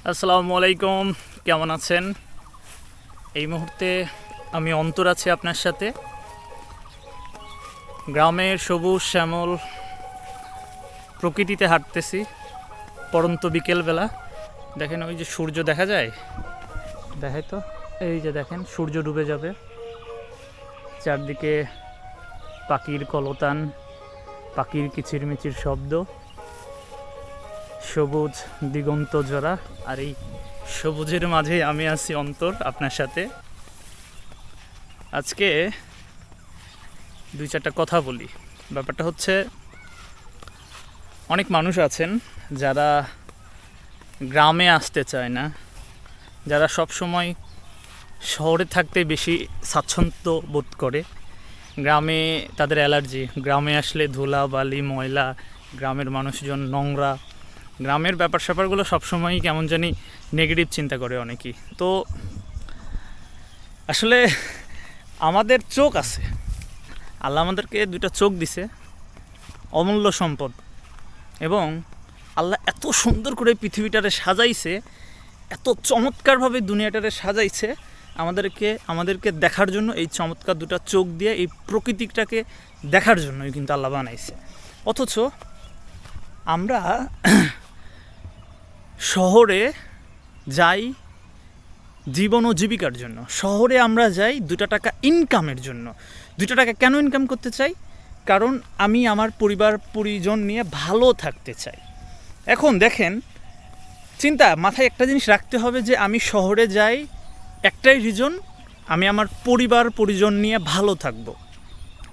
আসসালামু আলাইকুম, কেমন আছেন? এই মুহূর্তে আমি অন্তর আছি আপনার সাথে। গ্রামের সবুজ শ্যামল প্রকৃতিতে হাঁটতেছি পড়ন্ত বিকেলবেলা। দেখেন ওই যে সূর্য দেখা যায়, দেখাই তো, এই যে দেখেন সূর্য ডুবে যাবে। চারদিকে পাখির কলতান, পাখির কিচিরমিচির শব্দ, সবুজ দিগন্ত জোড়া, আর এই সবুজের মাঝে আমি আছি অন্তর আপনার সাথে। আজকে দুই চারটা কথা বলি। ব্যাপারটা হচ্ছে, অনেক মানুষ আছেন যারা গ্রামে আসতে চায় না, যারা সব সময় শহরে থাকতে বেশি স্বাচ্ছন্দ্য বোধ করে। গ্রামে তাদের অ্যালার্জি, গ্রামে আসলে ধুলা বালি ময়লা, গ্রামের মানুষজন নোংরা, গ্রামের ব্যাপার স্যাপারগুলো সবসময়ই কেমন জানি নেগেটিভ চিন্তা করে অনেকেই। তো আসলে আমাদের চোখ আছে, আল্লাহ আমাদেরকে দুইটা চোখ দিছে, অমূল্য সম্পদ। এবং আল্লাহ এত সুন্দর করে পৃথিবীটারে সাজাইছে, এত চমৎকারভাবে দুনিয়াটারে সাজাইছে আমাদেরকে দেখার জন্য। এই চমৎকার দুটা চোখ দিয়ে এই প্রকৃতিটাকে দেখার জন্যই কিন্তু আল্লাহ বানাইছে। অথচ আমরা শহরে যাই জীবন ও জীবিকার জন্য, শহরে আমরা যাই 2টা টাকা ইনকামের জন্য। 2টা টাকা কেন ইনকাম করতে চাই? কারণ আমি আমার পরিবার পরিজন নিয়ে ভালো থাকতে চাই। এখন দেখেন, চিন্তা মাথায় একটা জিনিস রাখতে হবে যে আমি শহরে যাই একটাই রিজন, আমি আমার পরিবার পরিজন নিয়ে ভালো থাকব।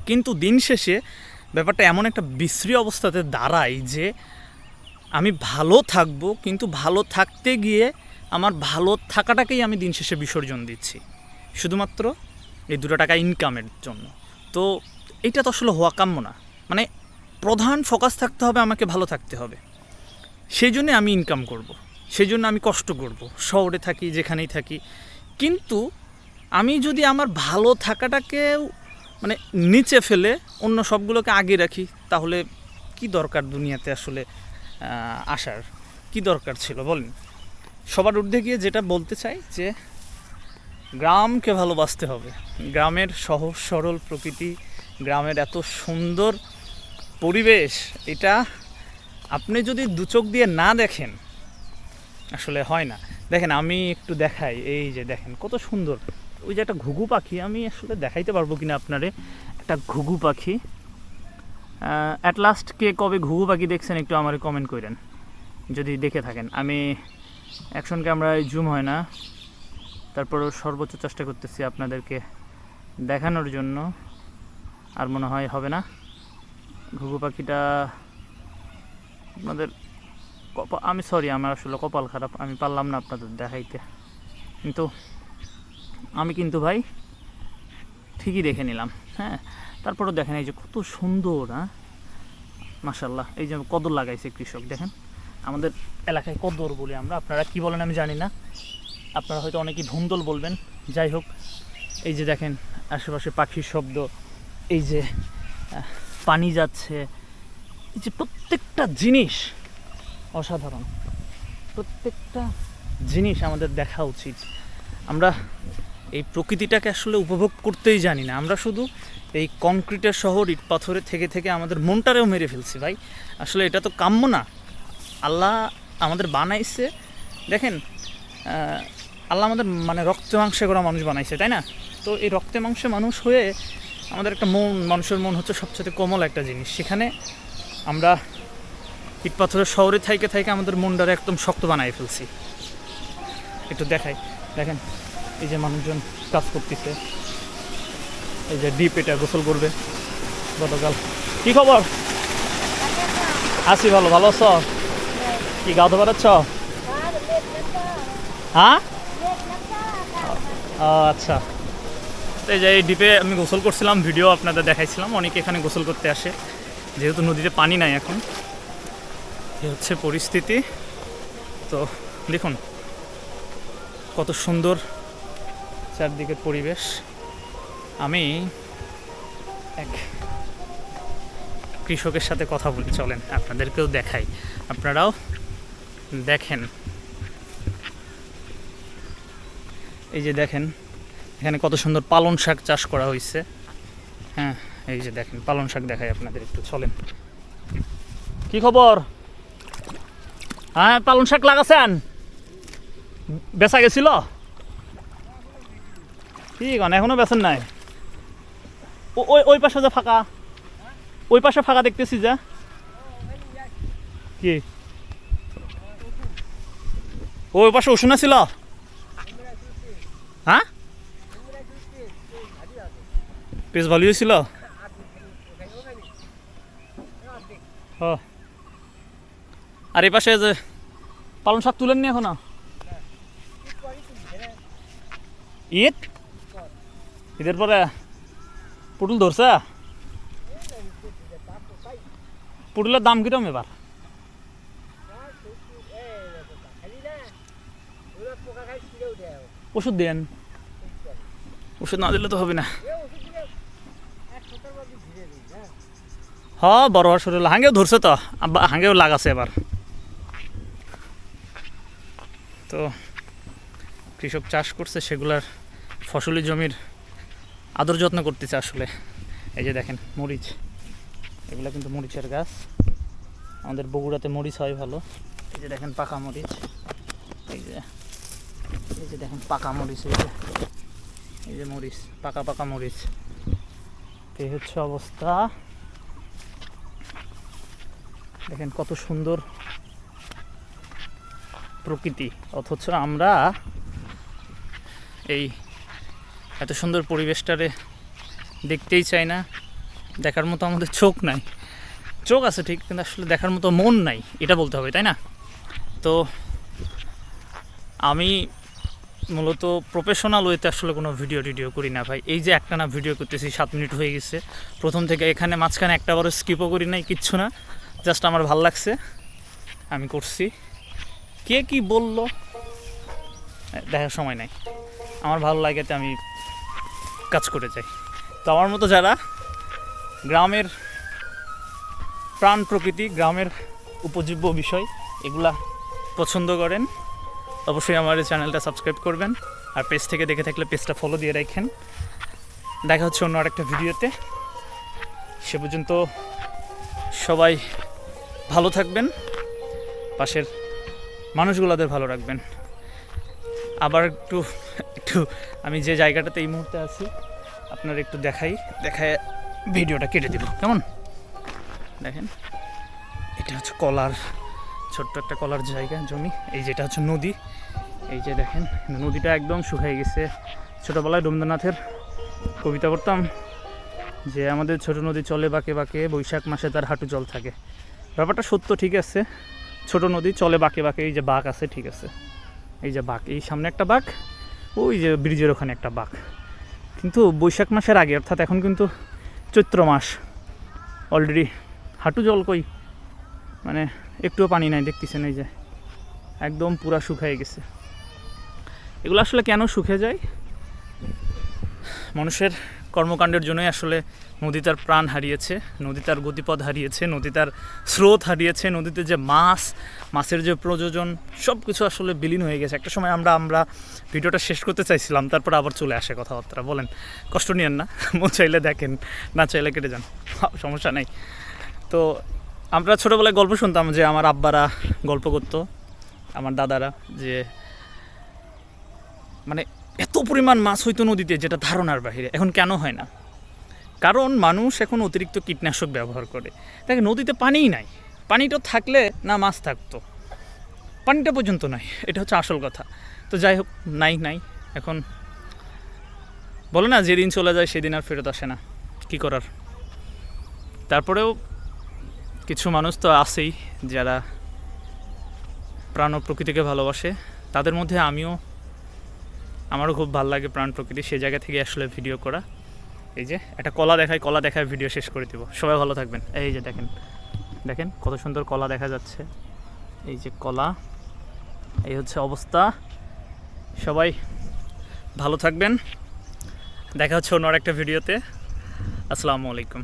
কিন্তু দিন শেষে ব্যাপারটা এমন একটা বিশ্রী অবস্থাতে দাঁড়ায় যে আমি ভালো থাকব, কিন্তু ভালো থাকতে গিয়ে আমার ভালো থাকাটাকেই আমি দিন শেষে বিসর্জন দিচ্ছি শুধুমাত্র এই 2টা টাকা ইনকামের জন্য। তো এইটা তো আসলে হওয়া কাম্য না। মানে প্রধান ফোকাস থাকতে হবে, আমাকে ভালো থাকতে হবে, সেই জন্যে আমি ইনকাম করব, সেই জন্য আমি কষ্ট করব, শহরে থাকি যেখানেই থাকি। কিন্তু আমি যদি আমার ভালো থাকাটাকে মানে নিচে ফেলে অন্য সবগুলোকে আগে রাখি, তাহলে কি দরকার দুনিয়াতে আসলে আসার? কি দরকার ছিল বলেন? সবার ঊর্ধ্বে গিয়ে যেটা বলতে চাই যে গ্রামকে ভালোবাসতে হবে। গ্রামের সহজ সরল প্রকৃতি, গ্রামের এত সুন্দর পরিবেশ, এটা আপনি যদি দু চোখ দিয়ে না দেখেন আসলে হয় না। দেখেন আমি একটু দেখাই, এই যে দেখেন কত সুন্দর। ওই যে একটা ঘুঘু পাখি, আমি আসলে দেখাইতে পারবো কিনা আপনারে, একটা ঘুঘু পাখি। অ্যাট লাস্ট কে কবে ঘুঘু পাখি দেখছেন একটু আমারে কমেন্ট করেন যদি দেখে থাকেন। আমি অ্যাকশন ক্যামেরায় জুম হয় না, তারপরেও সর্বোচ্চ চেষ্টা করতেছি আপনাদেরকে দেখানোর জন্য। আর মনে হয় হবে না। ঘুঘু পাখিটা আপনাদের আমি সরি, আমার আসলে কপাল খারাপ, আমি পারলাম না আপনাদের দেখাইতে। কিন্তু আমি কিন্তু ভাই ঠিকই দেখে নিলাম। হ্যাঁ, তারপরেও দেখেন এই যে কত সুন্দর। হ্যাঁ, মাশাল্লাহ। এই যে কদর লাগাইছে কৃষক, দেখেন আমাদের এলাকায় কদর বলি আমরা, আপনারা কি বলেন আমি জানি না, আপনারা হয়তো অনেকেই ধুন্দল বলবেন। যাই হোক, এই যে দেখেন আশেপাশে পাখির শব্দ, এই যে পানি যাচ্ছে, এই যে প্রত্যেকটা জিনিস অসাধারণ। প্রত্যেকটা জিনিস আমাদের দেখা উচিত। আমরা এই প্রকৃতিটাকে আসলে উপভোগ করতেই জানি না, আমরা শুধু এই কনক্রিটের শহর ইট পাথরে থেকে থেকে আমাদের মনটারেও মেরে ফেলছি ভাই। আসলে এটা তো কাম্য না। আল্লাহ আমাদের বানাইছে, দেখেন আল্লাহ আমাদের মানে রক্তে মাংসে করা মানুষ বানাইছে, তাই না? তো এই রক্তে মাংসে মানুষ হয়ে আমাদের একটা মন, মানুষের মন হচ্ছে সবচেয়ে কোমল একটা জিনিস। সেখানে আমরা ইট পাথরের শহরে থাইকে থাইকে আমাদের মনটারে একদম শক্ত বানাই ফেলছি। একটু দেখাই, দেখেন এই যে মানুষজন কাজ করতেছে, এই যে ডিপ, এটা গোসল করবে গতকাল। কি খবর? আছি ভালো। ভালো আছো? কি গাও ধোয়া বেড়াচ্ছ? হ্যাঁ, আচ্ছা। এই যে এই ডিপে আমি গোসল করছিলাম, ভিডিও আপনাদের দেখাইছিলাম। অনেকে এখানে গোসল করতে আসে, যেহেতু নদীতে পানি নাই এখন। এই হচ্ছে পরিস্থিতি। তো দেখুন কত সুন্দর চারদিকের পরিবেশ। আমি এক কৃষকের সাথে কথা বলি, চলেন আপনাদেরকেও দেখাই, আপনারাও দেখেন। এই যে দেখেন এখানে কত সুন্দর পালং শাক চাষ করা হয়েছে। হ্যাঁ এই যে দেখেন পালং শাক দেখাই আপনাদের, একটু চলেন। কি খবর? হ্যাঁ পালং শাক লাগাছেন, বেচা গেছিল? কি কারণ এখনো বেচেন নাই? ওই ওই পাশে যে ফাঁকা, ওই পাশে ফাঁকা দেখতেছি যে, কি ওই পাশে উষুনা ছিল? হ্যাঁ বেশ ভালোই ছিল। ও আর এই পাশে যে পালং শাক তুলেননি এখনো? ঈদ, ঈদের পরে পুটুল ধরছে? পুটুলের দাম কিরম এবার? ওষুধ দেন, ওষুধ না দিলে তো হবে না। হ্যাঁ বড় হওয়ার শুরু হলো, হাঙ্গেও ধরছে তো, হাঙ্গেও লাগাছে এবার। তো কৃষক চাষ করছে, সেগুলার ফসলি জমির আদর যত্ন করতেছে আসলে। এই যে দেখেন মরিচ, এগুলো কিন্তু মরিচের গাছ, আমাদের বগুড়াতে মরিচ হয় ভালো। এই যে দেখেন পাকা মরিচ, এই যে দেখেন পাকা মরিচ, এই যে মরিচ, পাকা পাকা মরিচ। এই হচ্ছে অবস্থা, দেখেন কত সুন্দর প্রকৃতি, অথচ আমরা এই এত সুন্দর পরিবেশটারে দেখতেই চাই না। দেখার মতো আমাদের চোখ নাই, চোখ আছে ঠিক, কিন্তু আসলে দেখার মতো মন নাই, এটা বলতে হবে, তাই না? তো আমি মূলত প্রফেশনাল ওয়েতে আসলে কোনো ভিডিও করি না ভাই। এই যে একটানা ভিডিও করতেছি, 7 মিনিট হয়ে গেছে প্রথম থেকে, এখানে মাঝখানে একটা বারও স্কিপও করি নাই, কিচ্ছু না, জাস্ট আমার ভাল লাগছে আমি করছি। কে কি বললো দেখার সময় নাই, আমার ভালো লাগাতে আমি কাজ করে যাই। তো আমার মতো যারা গ্রামের প্রাণ প্রকৃতি, গ্রামের উপজীব্য বিষয় এগুলা পছন্দ করেন, অবশ্যই আমার এই চ্যানেলটা সাবস্ক্রাইব করবেন, আর পেজ থেকে দেখে থাকলে পেজটা ফলো দিয়ে রাখেন। দেখা হচ্ছে অন্য আরেকটা ভিডিওতে, সে পর্যন্ত সবাই ভালো থাকবেন, পাশের মানুষগুলোদের ভালো রাখবেন। আবার একটু আমি যে জায়গাটাতে এই মুহূর্তে আছি আপনার একটু দেখায় ভিডিওটা কেটে দিব, কেমন? দেখেন এটা হচ্ছে কলার, ছোট্ট একটা কলার জায়গা, জমি। এই যেটা হচ্ছে নদী, এই যে দেখেন নদীটা একদম শুকিয়ে গেছে। ছোটোবেলায় রবীন্দ্রনাথের কবিতা পড়তাম যে আমাদের ছোট নদী চলে বাঁকে বাঁকে, বৈশাখ মাসে তার হাঁটু জল থাকে। ব্যাপারটা সত্য, ঠিক আছে, ছোট নদী চলে বাঁকে বাঁকে। এই যে বাঁক আছে, ঠিক আছে, এই যে বাঁক, এই সামনে একটা বাঁক, ওই যে ব্রিজের ওখানে একটা বাঁক। কিন্তু বৈশাখ মাসের আগে, অর্থাৎ এখন কিন্তু চৈত্র মাস, অলরেডি হাঁটু জল কই, মানে একটুও পানি নাই, দেখতেছেন এই যে একদম পুরা শুকিয়ে গেছে। এগুলো আসলে কেন শুকিয়ে যায়? মানুষের কর্মকাণ্ডের জন্যই আসলে নদী তার প্রাণ হারিয়েছে, নদী তার গতিপথ হারিয়েছে, নদী তার স্রোত হারিয়েছে, নদীতে যে মাছের যে প্রযোজন সব কিছু আসলে বিলীন হয়ে গেছে। একটা সময় আমরা ভিডিওটা শেষ করতে চাইছিলাম, তারপর আবার চলে আসে কথাবার্তা। বলেন, কষ্ট নিয়েন না, মন চাইলে দেখেন, না চাইলে কেটে যান, সমস্যা নেই। তো আমরা ছোটোবেলায় গল্প শুনতাম যে আমার আব্বারা গল্প করতো, আমার দাদারা, যে মানে এত পরিমাণ মাছ হইতো নদীতে যেটা ধারণার বাইরে। এখন কেন হয় না? কারণ মানুষ এখন অতিরিক্ত কীটনাশক ব্যবহার করে। দেখে নদীতে পানিই নাই, পানিটা থাকলে না মাছ থাকতো, পানিটা পর্যন্ত নাই, এটা হচ্ছে আসল কথা। তো যাই হোক, নাই এখন বলে না, যেদিন চলে যায় সেদিন আর ফেরত আসে না, কী করার। তারপরেও কিছু মানুষ তো আছেই যারা প্রাণ ও প্রকৃতিকে ভালোবাসে, তাদের মধ্যে আমারও খুব ভালো লাগে প্রাণ প্রকৃতি, সেই জায়গা থেকে আসলে ভিডিও করা। এই যে একটা কলা দেখায় ভিডিও শেষ করে দেবো। সবাই ভালো থাকবেন। এই যে দেখেন কত সুন্দর কলা দেখা যাচ্ছে, এই যে কলা, এই হচ্ছে অবস্থা। সবাই ভালো থাকবেন, দেখা হচ্ছে অন্য একটা ভিডিওতে। আসসালামু আলাইকুম।